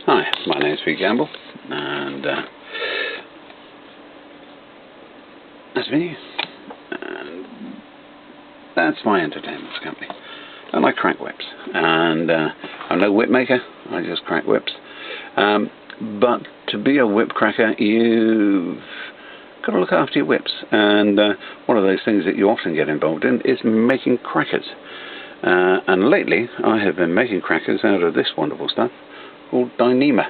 Hi, my name's Pete Gamble, and that's me, and that's my entertainment company. I like crack whips, and I'm no whip maker, I just crack whips. But to be a whip cracker, you've got to look after your whips, and one of those things that you often get involved in is making crackers. And lately, I have been making crackers out of this wonderful stuff called Dyneema.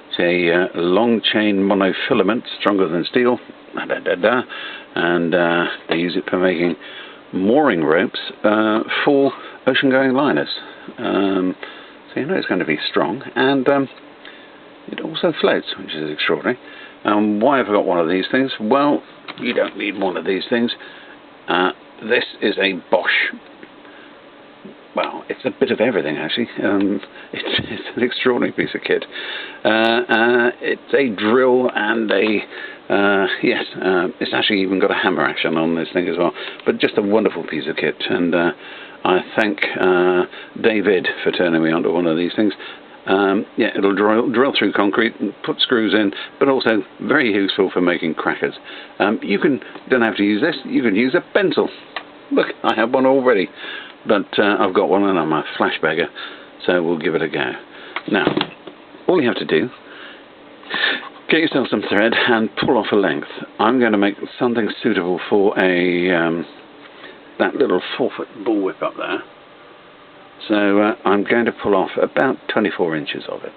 It's a long chain monofilament, stronger than steel, and they use it for making mooring ropes for ocean-going liners. So you know it's going to be strong, and it also floats, which is extraordinary. Why have I got one of these things? Well, you don't need one of these things. This is a Bosch. Well, it's a bit of everything, actually. It's an extraordinary piece of kit. It's a drill and it's actually even got a hammer action on this thing as well. But just a wonderful piece of kit, and I thank David for turning me onto one of these things. It'll drill through concrete and put screws in, but also very useful for making crackers. You don't have to use this. You can use a pencil. Look, I have one already. But I've got one and I'm a flashbagger, so we'll give it a go. Now, all you have to do, get yourself some thread and pull off a length. I'm going to make something suitable for that little 4-foot bullwhip up there. So I'm going to pull off about 24 inches of it.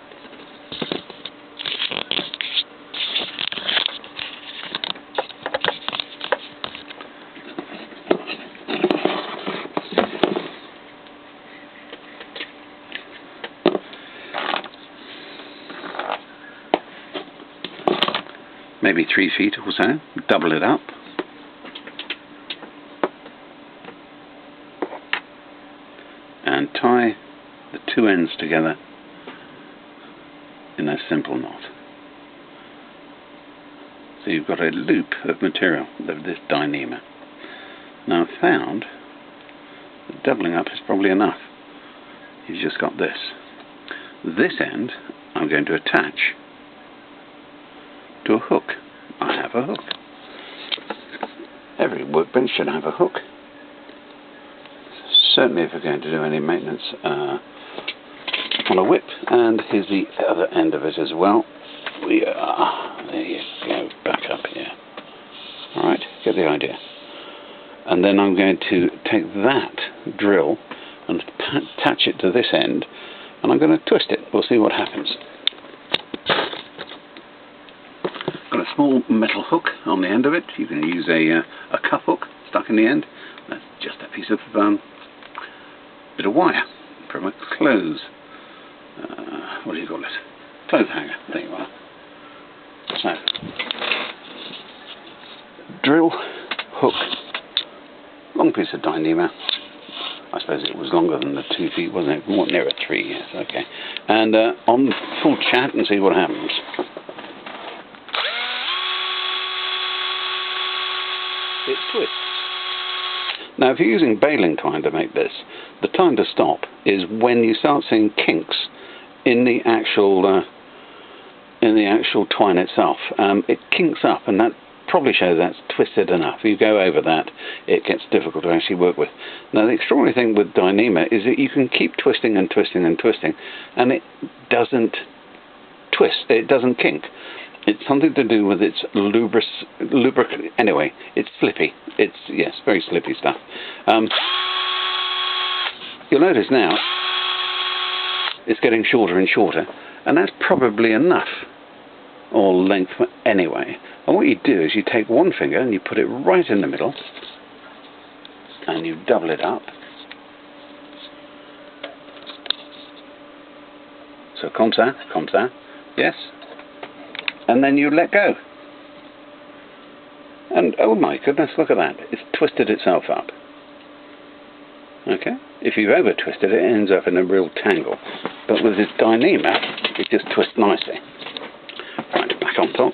Maybe 3 feet or so, double it up. And tie the two ends together in a simple knot. So you've got a loop of material of this Dyneema. Now I've found that doubling up is probably enough. You've just got this. This end I'm going to attach to a hook. I have a hook. Every workbench should have a hook. Certainly if you're going to do any maintenance on a whip. And here's the other end of it as well. There you go, back up here. Alright, get the idea. And then I'm going to take that drill and attach it to this end, and I'm going to twist it. We'll see what happens. Got a small metal hook on the end of it. You can use a cuff hook stuck in the end. That's just a piece of bit of wire from a clothes. What do you call it? Clothes hanger. There you are. So, drill, hook, long piece of Dyneema. I suppose it was longer than the 2 feet, wasn't it? More nearer 3. Yes, okay. And on full chat and see what happens. It twists. Now if you're using baling twine to make this, the time to stop is when you start seeing kinks in the actual twine itself. It kinks up, and that probably shows that's twisted enough. If you go over that, it gets difficult to actually work with. Now the extraordinary thing with Dyneema is that you can keep twisting and twisting and twisting, and it doesn't twist, it doesn't kink. It's something to do with its lubricant. Anyway, it's slippy. It's, yes, very slippy stuff. You'll notice now it's getting shorter and shorter, and that's probably enough, or length anyway. And what you do is you take one finger and you put it right in the middle, and you double it up. So comme ça, yes. And then you let go. And oh my goodness, look at that. It's twisted itself up. Okay? If you've over twisted it, it ends up in a real tangle. But with this Dyneema, it just twists nicely. Right, back on top.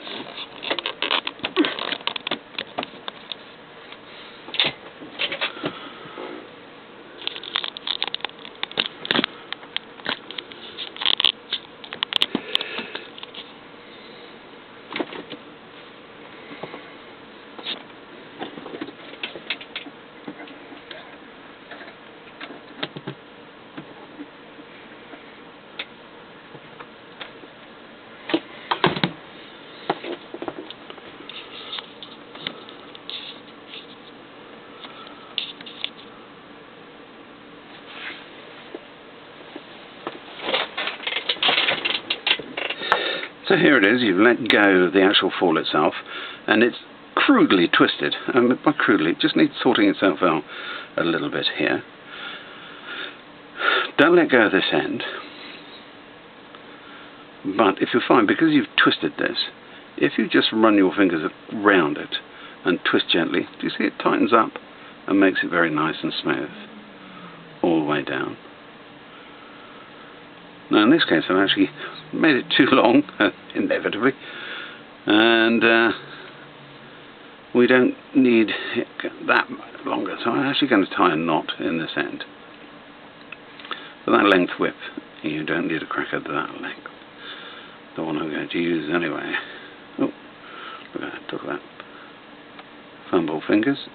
So here it is. You've let go of the actual fall itself, and it's crudely twisted. By crudely, it just needs sorting itself out a little bit here. Don't let go of this end. But if you find, because you've twisted this, if you just run your fingers around it and twist gently, do you see it tightens up and makes it very nice and smooth all the way down. Now in this case I've actually made it too long, inevitably, and we don't need it that much longer, so I'm actually going to tie a knot in this end. For that length width, you don't need a cracker that length. The one I'm going to use anyway. Oh, look at that, talk about fumble fingers.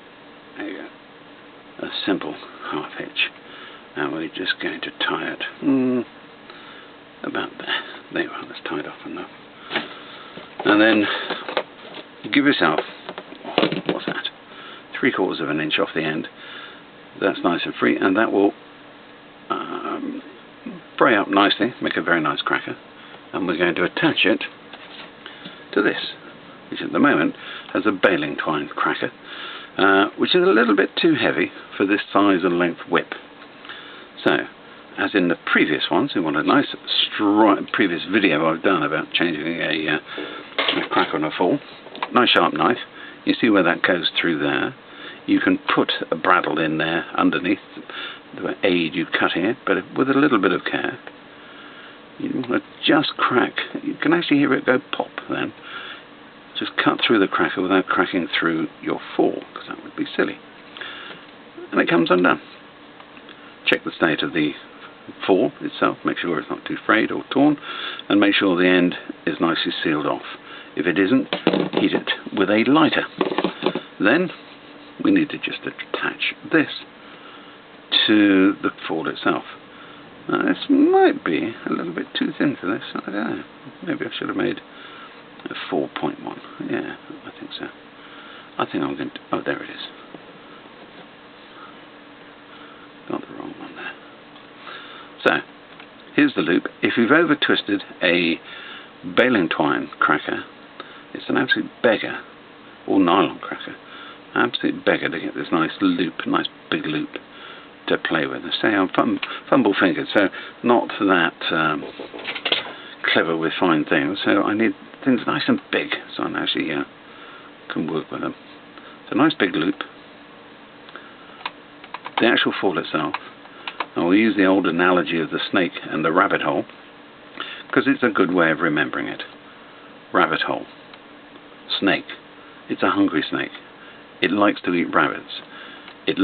There you go. A simple half hitch. And we're just going to tie it about there. There you are, that's tied off enough. And then give yourself, what's that? 3/4 of an inch off the end. That's nice and free, and that will fray up nicely, make a very nice cracker. And we're going to attach it to this, which at the moment has a baling twine cracker, which is a little bit too heavy for this size and length whip. So, as in the previous ones, we want a nice previous video I've done about changing a cracker on a fall. Nice sharp knife. You see where that goes through there. You can put a bradawl in there underneath to aid you cutting it, but with a little bit of care. You want to just crack. You can actually hear it go pop then. Just cut through the cracker without cracking through your fall, because that would be silly. And it comes undone. Check the state of the fall itself, make sure it's not too frayed or torn, and make sure the end is nicely sealed off. If it isn't, heat it with a lighter. Then we need to just attach this to the fall itself. This might be a little bit too thin for this, I don't know. Maybe I should have made a 4.1. Yeah, I think so. I think I'm going to... Oh, there it is. Got the wrong one there. So, here's the loop. If you've over twisted a baling twine cracker, it's an absolute beggar, or nylon cracker, absolute beggar to get this nice loop, nice big loop to play with. I say I'm fumble fingered, so not that clever with fine things, so I need things nice and big so I actually can work with them. So nice big loop. The actual fall itself, and we'll use the old analogy of the snake and the rabbit hole because it's a good way of remembering it. Rabbit hole. Snake. It's a hungry snake. It likes to eat rabbits. It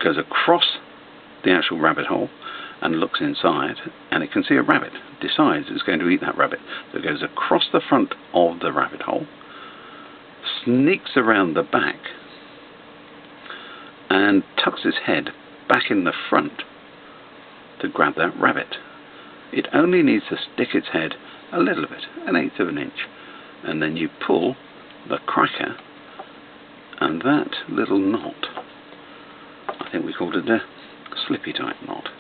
goes across the actual rabbit hole and looks inside, and it can see a rabbit, decides it's going to eat that rabbit. So it goes across the front of the rabbit hole, sneaks around the back, and tucks its head back in the front to grab that rabbit. It only needs to stick its head a little bit, 1/8 of an inch, and then you pull the cracker, and that little knot, I think we called it a slippy type knot,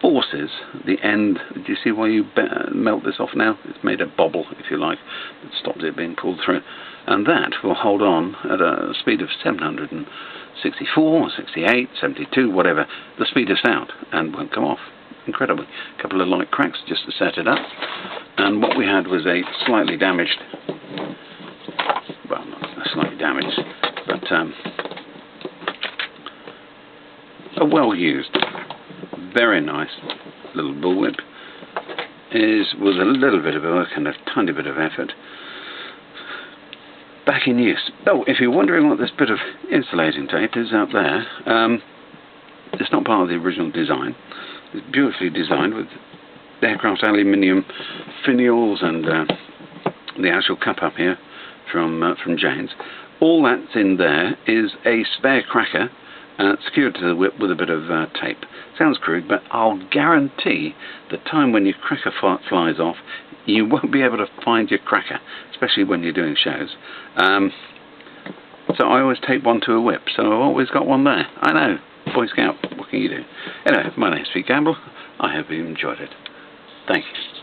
forces the end. Do you see why you melt this off now? It's made a bobble, if you like, that stops it being pulled through, and that will hold on at a speed of 764, 68, 72, whatever the speed of sound, and won't come off. Incredibly. A couple of light cracks just to set it up, and what we had was a slightly damaged, well, not slightly damaged, but a well-used, very nice little bullwhip. Was a little bit of work and a tiny bit of effort. Back in use. Oh, if you're wondering what this bit of insulating tape is out there, it's not part of the original design. It's beautifully designed with aircraft aluminium finials and the actual cup up here from Jane's. All that's in there is a spare cracker secured to the whip with a bit of tape. Sounds crude, but I'll guarantee the time when your cracker flies off, you won't be able to find your cracker, especially when you're doing shows. So I always tape one to a whip, so I've always got one there. I know, Boy Scout, what can you do? Anyway, my name's Pete Gamble. I hope you enjoyed it. Thank you.